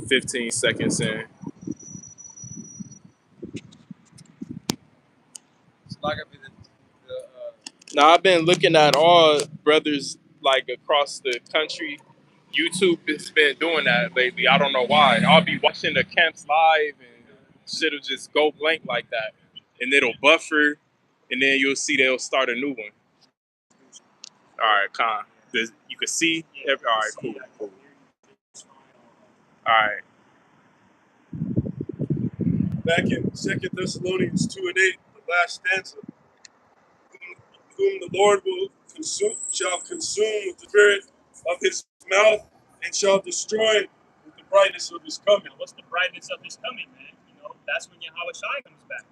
15 seconds in. It's not gonna be Now I've been looking at all brothers like across the country. YouTube has been doing that lately. I don't know why. I'll be watching the camps live and shit'll just go blank like that. And it'll buffer and then you'll see they'll start a new one. Alright, Con. You can see alright, cool. Alright. Back in 2 Thessalonians 2:8, the last stanza, whom the Lord shall consume with the spirit of his mouth and shall destroy with the brightness of his coming. What's the brightness of his coming, man? You know, that's when Yahweh Shai comes back.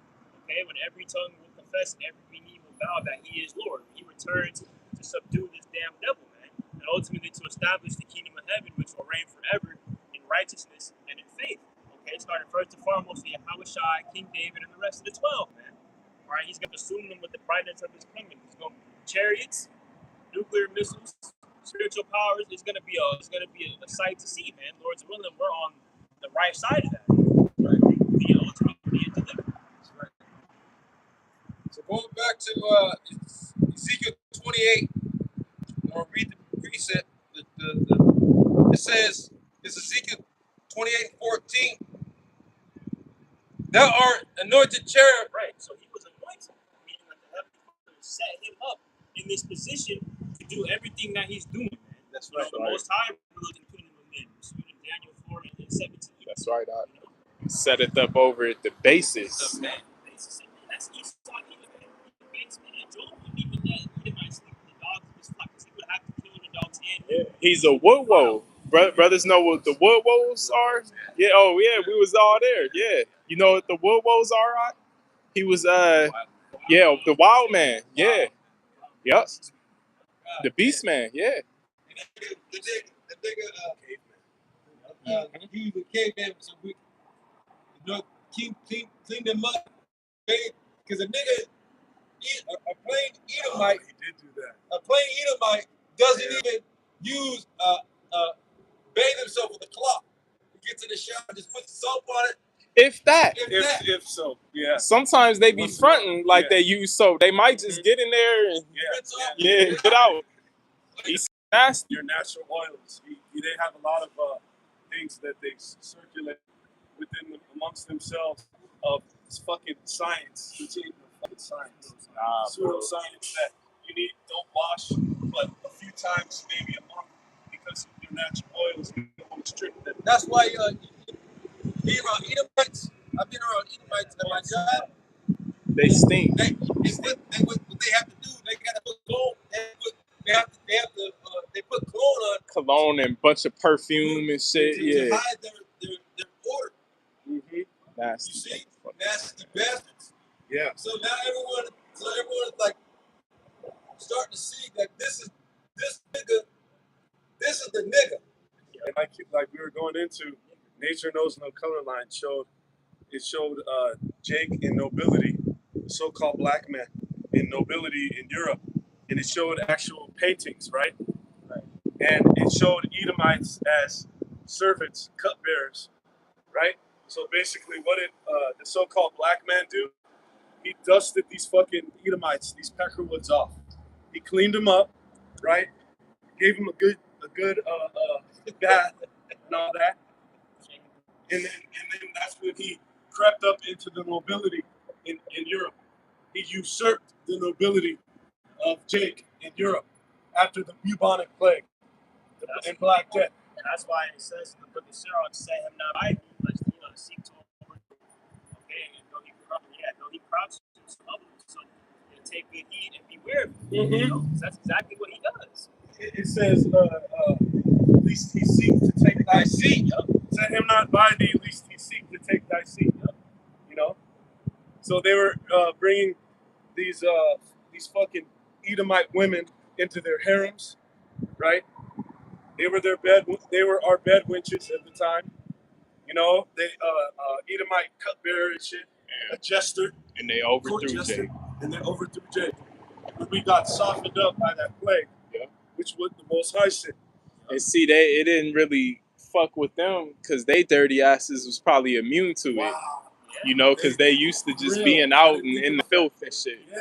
Okay, when every tongue will confess and every knee will bow that he is Lord. He returns to subdue this damn devil, man, and ultimately to establish the kingdom of heaven, which will reign forever in righteousness and in faith. Okay, starting first and foremost with Yahweh Shai, King David, and the rest of the 12, man. All right, he's going to consume them with the brightness of his coming. He's going to chariots, nuclear missiles, spiritual powers. It's going to be a sight to see, man. Lord's willing, we're on the right side of that. Right? The ultimate being delivered. That's right. So going back to Ezekiel 28, I'll read the precept. It says, it's Ezekiel 28:14. Thou art anointed cherub. Right. So he was anointed, meaning that the Heavenly Father set him up in this position to do everything that he's doing, man. That's right. The Most High revealed and put him in. In Daniel 4 and 17. That's right. I set it up over at the basis. Man. That's Esau, even man. Job wouldn't even let Edomites sleep with the dogs in his flock because he would have to kill the dogs and He's a wood woe. Brothers know what the wood woes are? Yeah, oh yeah, we was all there. Yeah. You know what the wood woes are, right? He was the wild man. Yeah. Yep. The beast man, yeah. The nigga, he was a caveman, so we clean them up, because a nigga, a plain Edomite, he did do that. A plain Edomite doesn't even use bathe himself with a cloth. He gets in the shower, just puts soap on it. If that. If so, yeah. Sometimes they be fronting like they use soap. They might just get in there and get out. He's nasty. Your natural oils. They have a lot of things that they circulate within amongst themselves of fucking science. Which ain't fucking science. Pseudoscience that you don't wash but a few times, maybe a month, because your natural oils don't strip them. That's why being around Edomites, I've been around Edomites at my job. They stink. What they have to do, they gotta put cologne. They put cologne on. Cologne and bunch of perfume and shit. To hide their odor. Mm-hmm. Nasty. You see, nasty bastards. Yeah. So now everyone is like starting to see that this is the nigga. And like we were going into, Nature Knows No Color line showed Jake in nobility, the so-called black man in nobility in Europe, and it showed actual paintings, right? And it showed Edomites as servants, cupbearers, right? So basically, what did the so-called black man do? He dusted these fucking Edomites, these peckerwoods off. He cleaned them up, right? Gave them a good bath and all that. And then that's when he crept up into the nobility in Europe. He usurped the nobility of Jake in Europe after the bubonic plague and Black Death. And that's why it says in the book of Sirach, set him not by thee, lest seek to overthrow. Okay, and though he crouches above him, so take good heed and beware of him. Mm-hmm. You know, that's exactly what he does. It says, least he seeks to take thy seat. Set him not by thee, least he seek to take thy seat. You know? So they were bringing these fucking Edomite women into their harems, right? They were our bed wenches at the time. You know, they Edomite cupbearer and shit, a jester. And they overthrew Jake. And they overthrew Jake. And we got softened up by that plague, which was the Most High sin. And see, it didn't really fuck with them because they dirty asses was probably immune to it. Wow. You know, because they used to just being out and in the filth and shit. Yeah.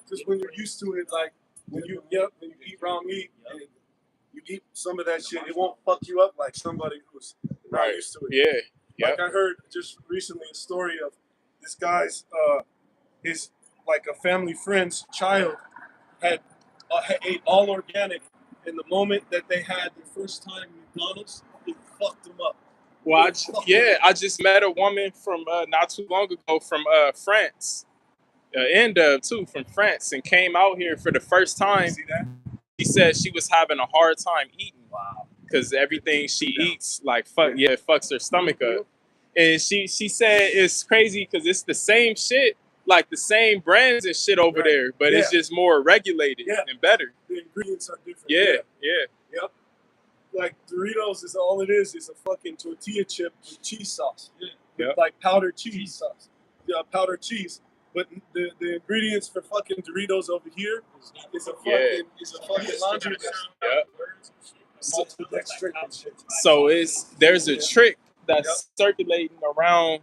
Because when you're used to it, like when you eat raw meat and you eat some of that shit, it won't fuck you up like somebody who's not used to it. Yeah. Like I heard just recently a story of this guy's his like a family friend's child had ate all organic, and the moment that they had their first time McDonald's, it fucked them up. Well, I just met a woman from not too long ago from France, too, from France, and came out here for the first time. See that? She said she was having a hard time eating. Wow. Because everything she eats, like, it fucks her stomach up. And she said it's crazy because it's the same shit, like the same brands and shit over there, but it's just more regulated and better. The ingredients are different. Yeah. Like Doritos is all it is a fucking tortilla chip with cheese sauce. Yeah. Like powdered cheese sauce. Yeah, powdered cheese. But the ingredients for fucking Doritos over here is a fucking laundry list. So there's a trick that's circulating around,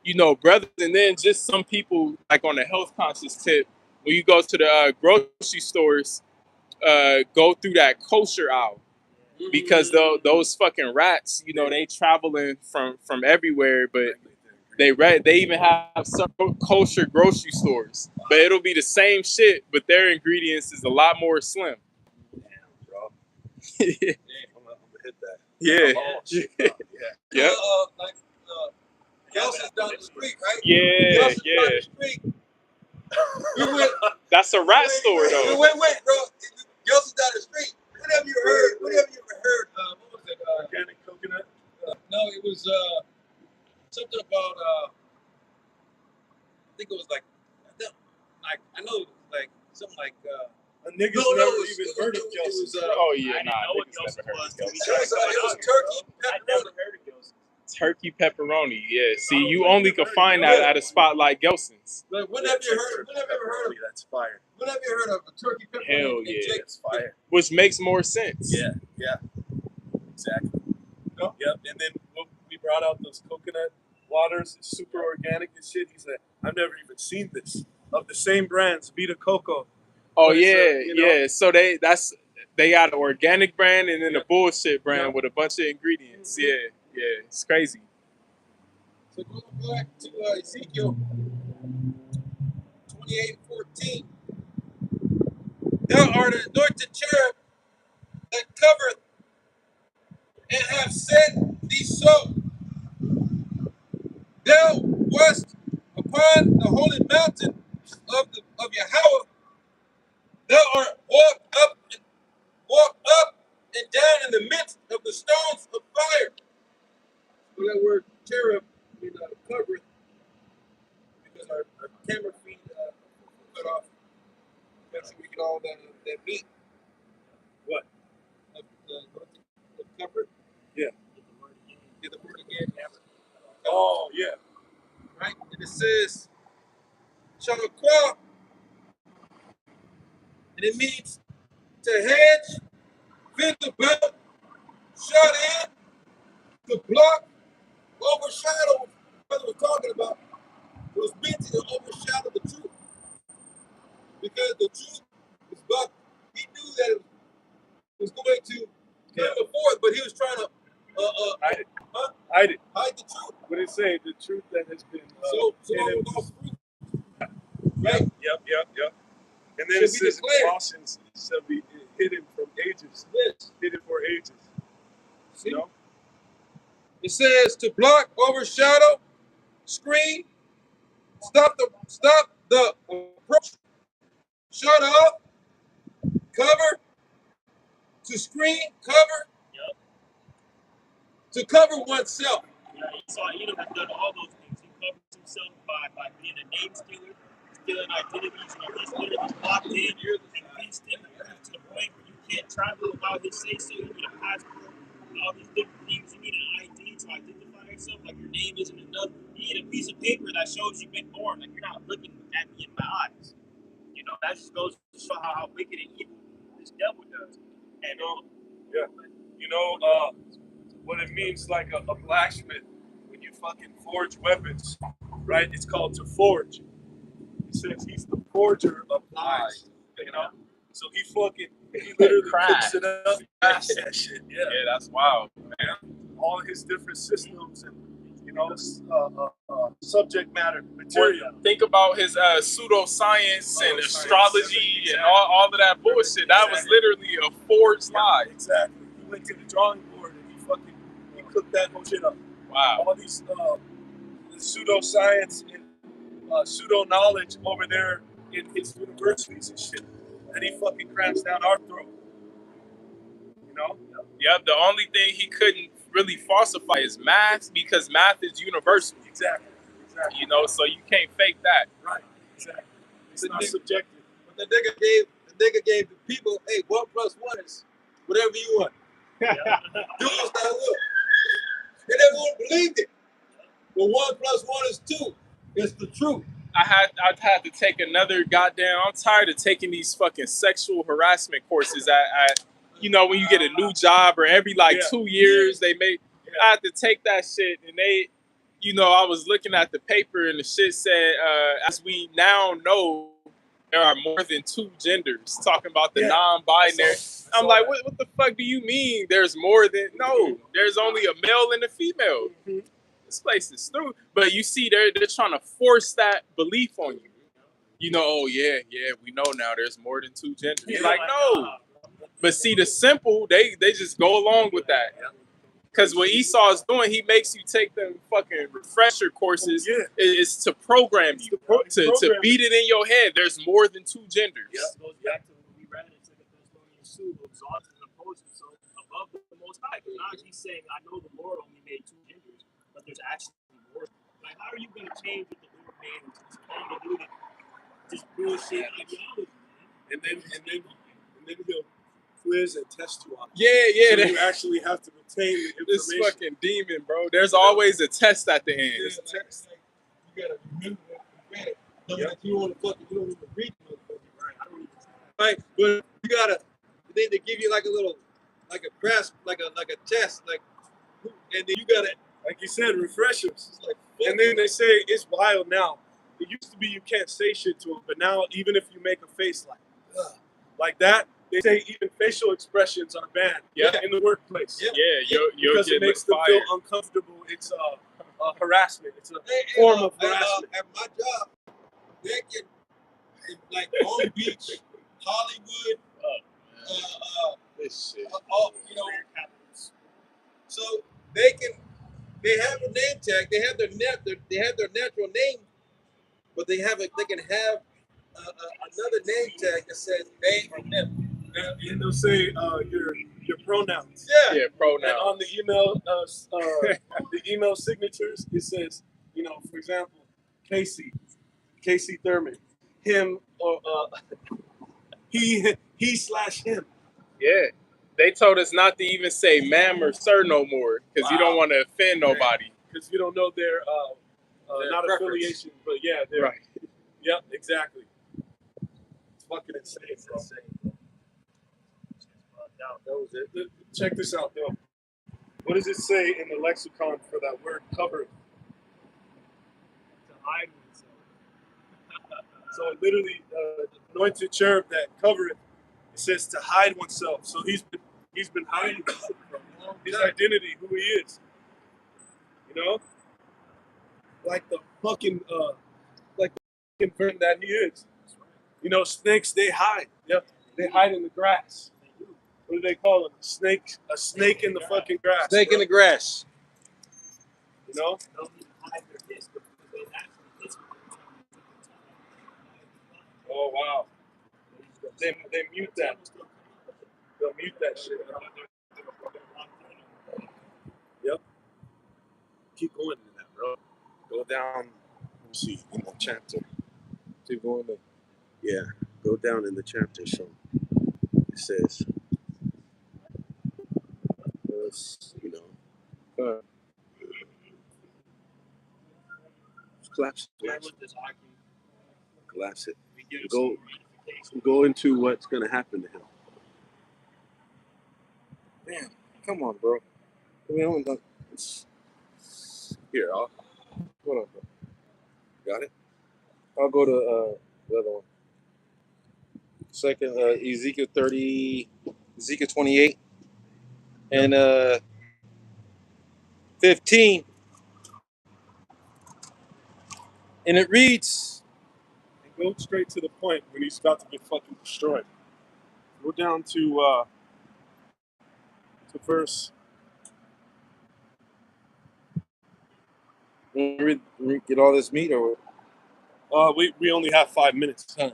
you know, brothers, and then just some people like on a health conscious tip. When you go to the grocery stores, go through that kosher aisle. Because those fucking rats, you know, they traveling from everywhere, but they even have some kosher grocery stores, but it'll be the same shit, but their ingredients is a lot more slim. Damn, bro. Yeah. I'm gonna hit that. Yeah. Yeah. Like Gelson's down the street, right? Yeah. Gelson's down the street. We went. That's a rat store though. Wait, bro. Gelson's down the street. What have you ever heard? What was it? Organic coconut? No, it was something about. I think it was like I know, like something like. A nigga's never even heard of Gelson's. Oh yeah, I didn't know what Gelson's was. It was turkey I never pepperoni. heard of Gelson's. Turkey pepperoni. Yeah. See, you only can find that at a spot like Gelson's. Like, when have you ever heard of? That's fire. When have you heard of a turkey pepperoni? Hell and yeah. Jake's That's fire. Which makes more sense. Yeah. Exactly. Yep. And then we brought out those coconut waters, it's super organic and shit. He said, I've never even seen this. Of the same brands, Vita Coco. Oh But yeah, it's, So they got an organic brand and then a bullshit brand with a bunch of ingredients. Yeah, it's crazy. So going back to Ezekiel 28:14, thou art an anointed cherub that covereth and have set thee so. Thou wast upon the holy mountain of Yahweh. Thou art walked up and down in the midst of the stones of fire. So that word cherub covereth, because our camera feed cut off. Make sure we get all that meat. What? The covereth. Yeah. Get the word again. Oh, yeah. Right? And it says, Shalakwa. And it means to hedge, fence about, shut in, to block, overshadow. What brother was talking about was meant to overshadow the truth. Because the truth was about, he knew that it was going to come forth, but he was trying to Hide it. Huh? Hide the truth. What did it say? The truth that has been So hidden. all fruit. Right? Yep. And then Should it be says in declared. Colossians, it shall be hidden from ages. Yes. Hidden for ages. See? You know? It says to block, overshadow, screen, stop the approach, shut off, cover, to screen, cover, to cover oneself. Esau Edom has done all those things. He covers himself by being a name stealer, stealing identities, and he's literally locked in and fenced in to the point where you can't travel without his say so. You need a passport, all these different things. You need an ID to identify yourself. Like your name isn't enough. You need a piece of paper that shows you've been born. Like you're not looking at me in my eyes. You know, that just goes to show how wicked and evil this devil does. And what it means like a blacksmith when you fucking forge weapons, right? It's called to forge. It says he's the forger of lies, you know? So he literally cooks it up, crafts that shit, Yeah, that's wild. all his different systems and, you know, subject matter, material. Think about his pseudoscience and astrology and all of that bullshit. That was literally a forged lie. Exactly. He went to the drawing board and he cooked that whole shit up. Wow. All these pseudoscience and pseudo knowledge over there in his universities and shit that he fucking crams down our throat. You know? Yep, the only thing he couldn't really falsify is math, because math is universal. Exactly. You know, so you can't fake that. Right. Exactly. It's not subjective. But the nigga gave the people, hey, 1 + 1 is whatever you want. Dudes that look. They never believed it. But 1 + 1 is 2. It's the truth. I'd had to take another goddamn. I'm tired of taking these fucking sexual harassment courses at you know, when you get a new job or every 2 years they make. I had to take that shit, and they, you know, I was looking at the paper and the shit said, as we now know, there are more than 2 genders. Talking about the non-binary. I'm like, what the fuck do you mean? There's more than there's only a male and a female. Mm-hmm. This place is through. But you see, they're trying to force that belief on you. You know, oh yeah, we know now there's more than 2 genders. You're like, no. But see, the simple, they just go along with that. Because what Esau is doing, he makes you take them fucking refresher courses is to program you, to beat it in your head. There's more than 2 genders. It goes back to what we read in 2 Thessalonians 2, who exalts and opposes himself above the Most High. Because now he's saying, I know the Lord only made 2 genders, but there's actually more. Like, how are you going to change what the Lord made into this convoluted, just bullshit ideology, man? And then he'll quiz and test you on it. Yeah. So you actually have to retain the information. This fucking demon, bro. There's always a test at the end. There's a test. You gotta remember what you read. Like you don't even read it. Right? But you gotta, then they give you like a grasp, like a test, and then you gotta, like you said, refreshers. It's like, and then they say it's wild now. It used to be you can't say shit to them, but now even if you make a face like that, they say even facial expressions are banned in the workplace. Yeah, you'll because get it makes them fired. feel uncomfortable. It's harassment. It's a form of harassment. At my job, they can, like Long Beach, Hollywood, this shit. you know, so they have a name tag. They have their natural name, but they have they can have another name tag that says they or them. And they'll say your pronouns. Yeah, pronouns. And on the email, the email signatures, it says, you know, for example, Casey Thurman, him or he/him. Yeah. They told us not to even say ma'am or sir no more, because you don't want to offend nobody. Because you don't know their not preference. affiliation, but yeah, they're Right. Yep, exactly. It's fucking insane. It's insane. That was it. Check this out, though. What does it say in the lexicon for that word covered? To hide oneself. So literally, anointed cherub that covereth, it says to hide oneself. So he's been hiding his identity, who he is. You know, like the fucking version that he is. You know, snakes, they hide. Yep, they hide in the grass. What do they call them? A snake in the fucking grass. Snake in the grass. You know? Oh wow. They mute that. They'll mute that shit. Yep. Keep going in that, bro. Go down. Let me see in the chapter. Keep going there. Yeah. Go down in the chapter. So it says, you know, collapse it. Collapse it. Go into what's going to happen to him. Man, come on, bro. Here, hold on. Bro. Got it? I'll go to the other one. Second, Ezekiel 28, and 15. And it reads, and go straight to the point when he's about to get fucking destroyed. Go down to verse. We get all this meat, or we only have 5 minutes. Huh.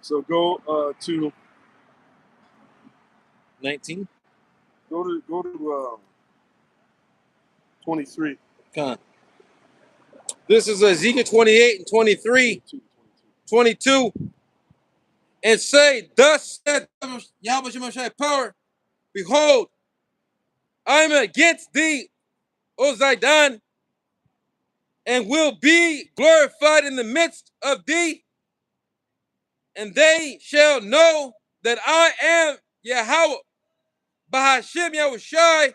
So go to 19. Go to 23. Huh. This is Ezekiel 28 and 23. 22. And say, thus said Yahweh Shemashai power, behold, I am against thee, O Zidon, and will be glorified in the midst of thee, and they shall know that I am Yahweh, Bahashem Yahushai,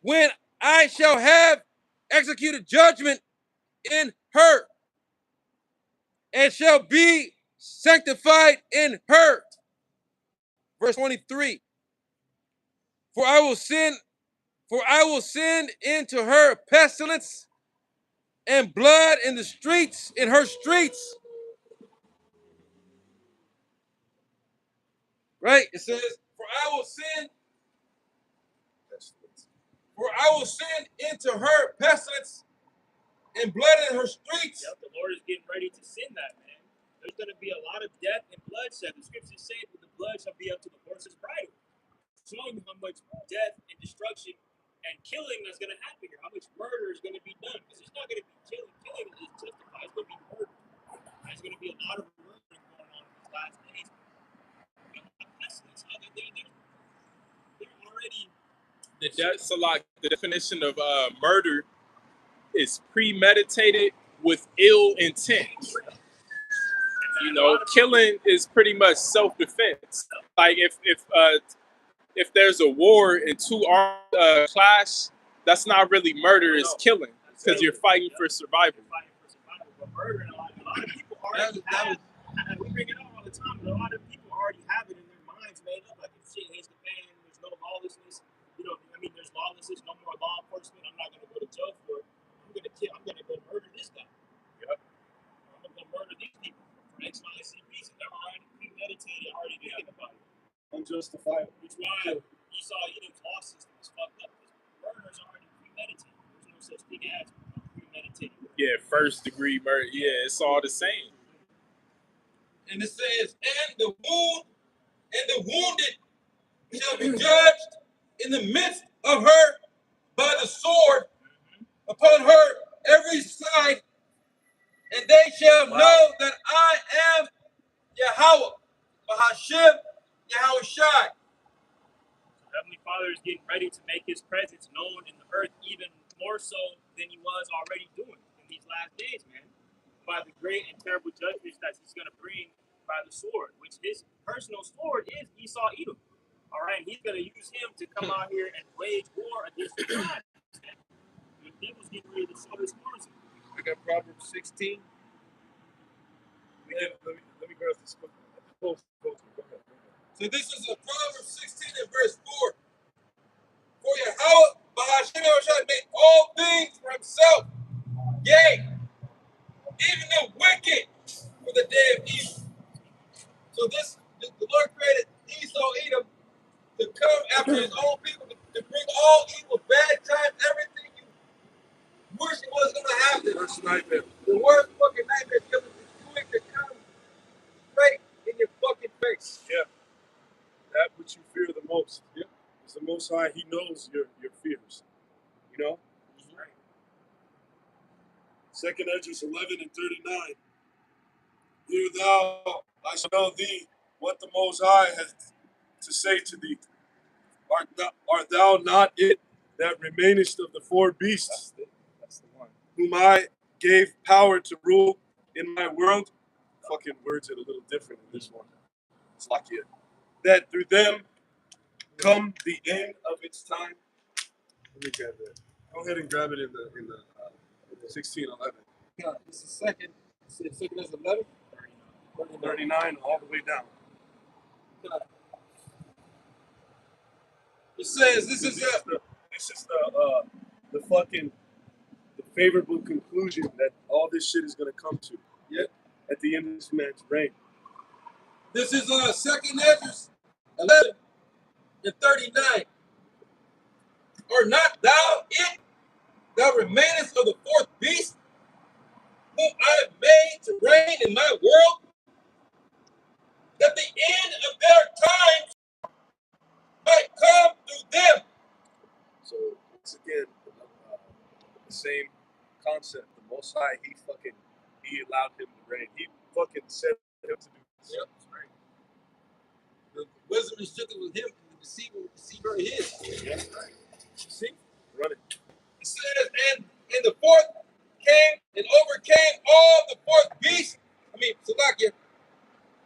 when I shall have executed judgment in her, and shall be sanctified in her. Verse 23. For I will send into her pestilence and blood in the streets, in her streets. Right? It says, for I will send into her pestilence and blood in her streets. Yep, the Lord is getting ready to send that, man. There's going to be a lot of death and bloodshed. The scriptures say that the blood shall be up to the horse's bridle, showing you how much death and destruction and killing that's going to happen here, how much murder is going to be done. Because it's not going to be killing. Killing is justified. It's going to be murder. There's going to be a lot of murder going on in these last days. They're already... So like the definition of murder is premeditated with ill intent. You know, killing is pretty much self-defense. Like if there's a war and two armed clash, that's not really murder, it's killing because you're fighting for survival. But murder, a lot of people already have, and we bring it up all the time, but a lot of people already have it in their minds made up. Like, if shit hits the fan, there's no lawlessness. You know, I mean, there's lawlessness, no more law enforcement. I'm not going to go to jail for it. I'm going to kill. I'm going to go murder this guy. Yep. I'm going to go murder these people for X, Y, Z reason. They're already premeditated, already thinking about it. Unjustifiable. Which is why Esau Edom's law system is fucked up. Murder is already premeditated. There's no such thing as premeditated. Yeah, first degree murder. Yeah, it's all the same. And it says, and the wounded shall be judged in the midst of her by the sword upon her every side, and they shall know that I am Yahweh, Bahashem Yahushai. Heavenly Father is getting ready to make his presence known in the earth even more so than he was already doing in these last days, man. By the great and terrible judgments that he's going to bring by the sword, which his personal sword is Esau Edom. All right, he's going to use him to come out here and wage war against the tribes. The devil's getting ready to show his mercy. We got Proverbs 16. Let me grab this book. Go ahead. So this is a Proverbs 16 and verse 4. For Yahweh, Bahashem Yahushai, made all things for himself. Yea, even the wicked for the day of evil. So the Lord created Esau Edom to come after his own people, to bring all evil, bad times, everything you wish it was going to happen. Worst nightmare. The worst fucking nightmare is going to come straight in your fucking face. Yeah. That which you fear the most. Yeah. It's the Most High. He knows your fears. You know? Right. 2nd Esdras 11 and 39. Hear thou, I shall tell thee what the Most High has to say to thee. Art thou not it that remainest of the 4 beasts? That's the one. Whom I gave power to rule in my world? Fucking words are a little different in this one. It's like it. That through them come the end of its time. Let me grab that. Go ahead and grab it in the 1611. God, this is second. Second is 11. 39 all the way down. God. It says this is the fucking the favorable conclusion that all this shit is gonna come to. Yep. At the end of this man's reign. This is second Ezra 11 and 39. Are not thou it, thou remainest of the fourth beast, whom I have made to reign in my world, that the end of their times might come through them. So once again, the same concept. The Most High, he allowed him to reign. He fucking said him to do this. Yep, that's right. The wisdom is strictly with him, and the deceiver is his. Yeah, right. See? Run it. It says, and the fourth came and overcame all the fourth beasts. Salakia.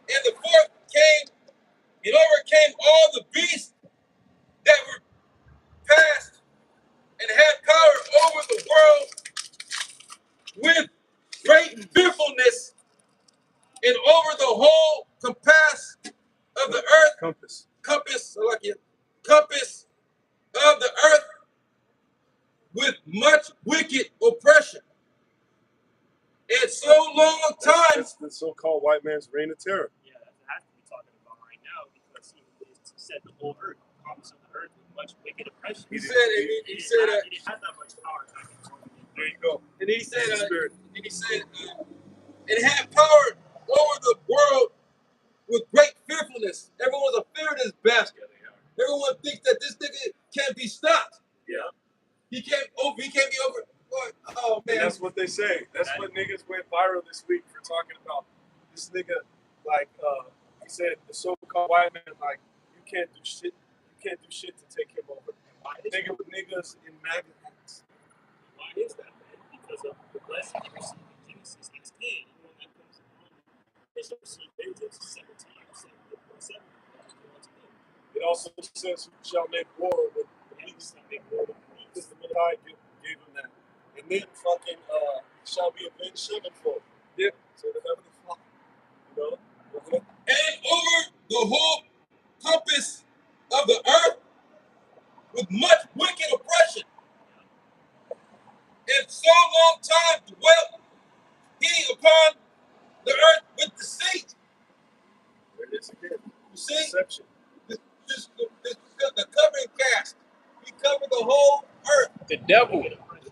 And the fourth came and overcame all the beasts that were past and had power over the world with great fearfulness and over the whole compass of the earth. Compass. Compass of the earth with much wicked oppression. And so long time. That's the so-called white man's reign of terror. Yeah, that's what I have to be talking about right now because he said the whole earth, the promise of the earth with much wicked oppression. He said that. He didn't have that much power. There you go. And he said, it had power over the world with great fearfulness. Everyone's afraid of this bastard. Everyone thinks that this nigga can't be stopped. Yeah. He can't be over. Oh man. And that's what they say. That's what niggas went viral this week for talking about this nigga. Like he said, the so-called white man, like you can't do shit. You can't do shit to take him over. Nigga with niggas in MAGA hats. Why is that, man? Because of the blessing you receive in Genesis 16. When that comes along, they shall receive vengeance 7 times, 7.7. It also says, "Who shall make war with the beast?" Because the Messiah gave him that. And then fucking shall be avenged sevenfold. Yep. So the heavenly Father, you know. And over the whole compass of the earth with much wicked oppression. And so long time dwelt he upon the earth with deceit. There it is again. You see? Deception. The covering cast. He covered the whole earth. The devil. The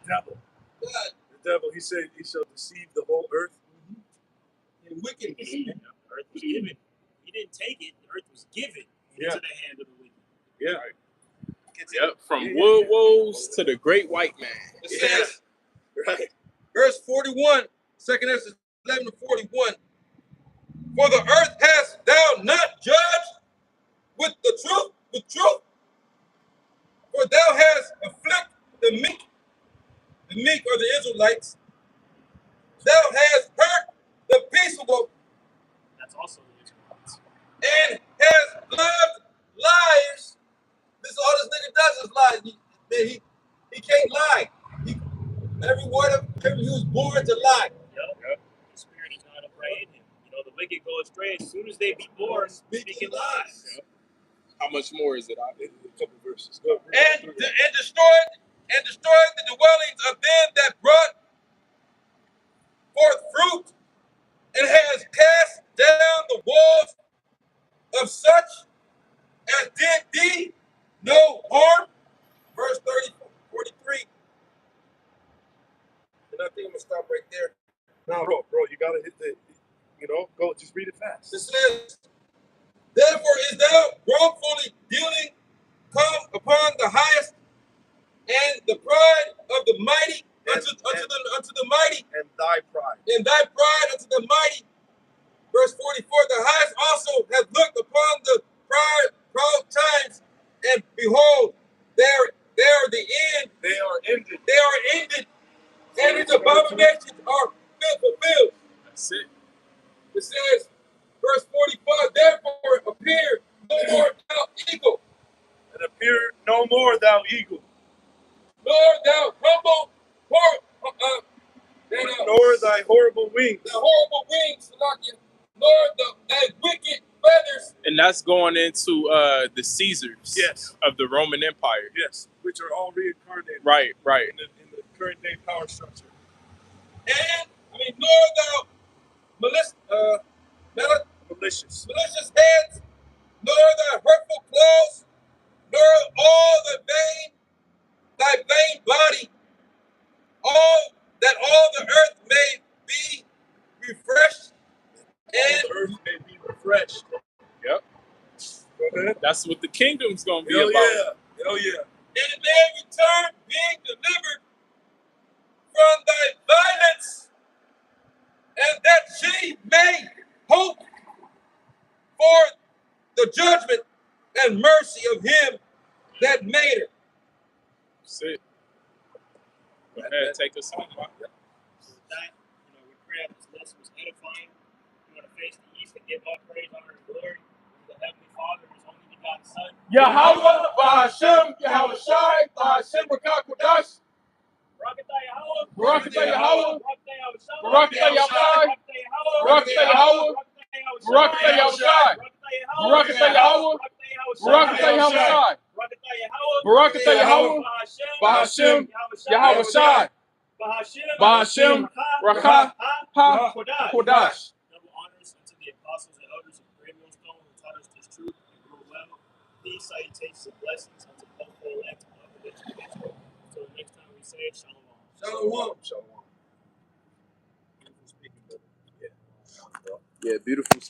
devil. God. The devil. He said he shall deceive the whole earth. And wickedness. The earth was given. He didn't take it. The earth was given into the hand of the wicked. Yeah. Yep. From wood woes to the great white man. It says, Right. verse 41, 2nd Ezra 11 to 41. For the earth hast thou not judged with truth, for thou hast afflicted the meek or the Israelites. Thou hast hurt the peaceable. That's also the Israelites. And hast loved liars. This all this nigga does is lie. He can't lie. He was born to lie. Yep. The spirit is not upright in him. You know, the wicked go astray as soon as they be born speaking lies. Yep. How much more is it? A couple verses. And destroyed the dwellings of them that brought forth fruit, and has cast down the walls of such as did thee no harm. Verse 43. And I think I'm gonna stop right there. No, bro, you gotta hit the, go, just read it fast. It says, therefore is thou wrongfully dealing come upon the highest, and the pride of the mighty unto the mighty, And thy pride. and thy pride unto the mighty. Verse 44, the highest also hath looked upon the proud times, and behold, there the end. They are ended. They are ended, and its abominations are fulfilled. That's it. It says, verse 45, therefore appear no more thou eagle. And appear no more thou eagle. thy horrible wings. The horrible wings, Salakia. Nor thy wicked feathers. And that's going into the Caesars Yes. of the Roman Empire. Yes, which are all reincarnated. Right. In the current day power structure. Nor thou Malicious. malicious hands, nor thy hurtful claws, nor all thy vain body, all the earth may be refreshed, and the earth may be refreshed. Yep. Go ahead. That's what the kingdom's gonna be Hell about. yeah. Hell yeah. and it may return being delivered from thy violence, and that she may hope for the judgment and mercy of him that made her. That's it. Go ahead, take us home. With that, we pray that this lesson was edifying. We want to face the east and give all praise, honor, and glory to the Heavenly Father, His only begotten Son. Yahweh, Bahashem, Yahweh Shai, Bahashem, Rakah Kodash, Barakatah Yahweh. Barakatah Yahweh, Barakatah Yahweh. Barakatah Yahweh, Barakatah Yahweh, Barakatah Yahweh, Barakatah Yahweh, Barakatah Yahweh, Bahashem, Yahweh Shai, Bahashem, Rakah Kodash. Double honors unto the apostles and elders of the great millstone who taught us this truth and grew well. Peace, salutations, and blessings unto both the elect of the Israel. Until the next time we say Shalom. Shalom. Shalom. Yeah, beautiful.